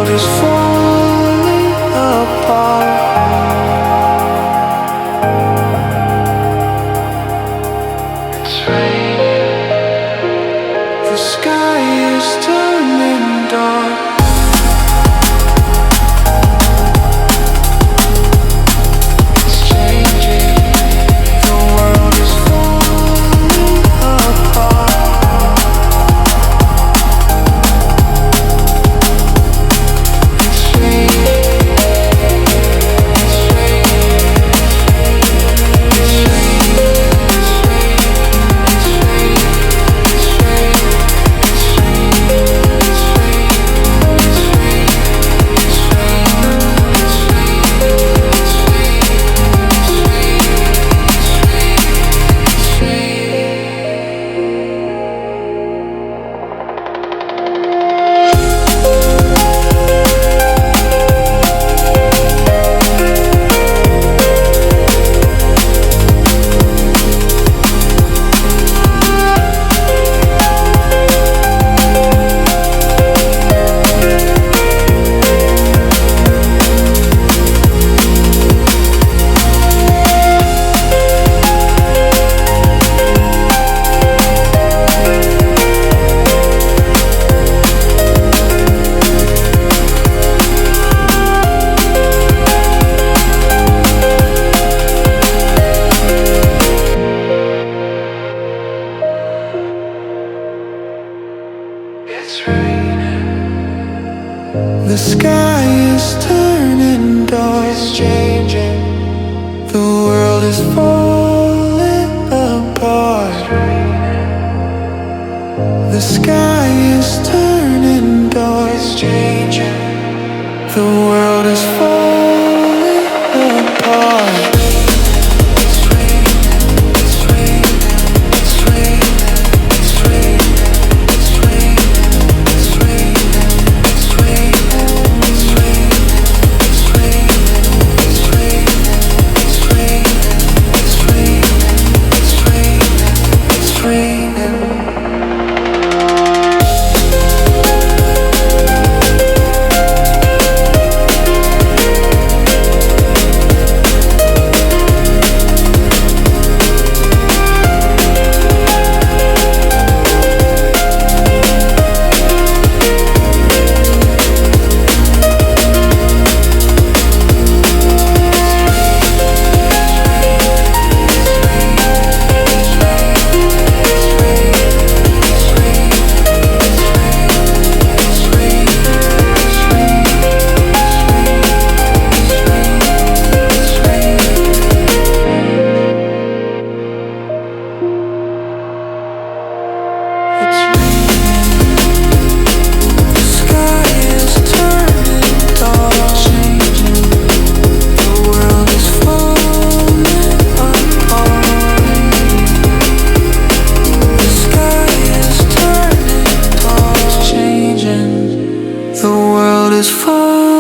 world is falling apart. It's raining. The sky is turning dark. It's changing. The world is falling apart. It's raining. It's raining. It's raining. It's raining. The sky is turning dark. It's changing. The world is falling apart. The sky is turning dark. It's changing. The world is falling apart. It's raining. It's raining. It's raining. It's raining. It's raining. It's raining. It's raining. It's raining. It's raining. It's raining. It's raining. It's raining. It's raining. The world is falling.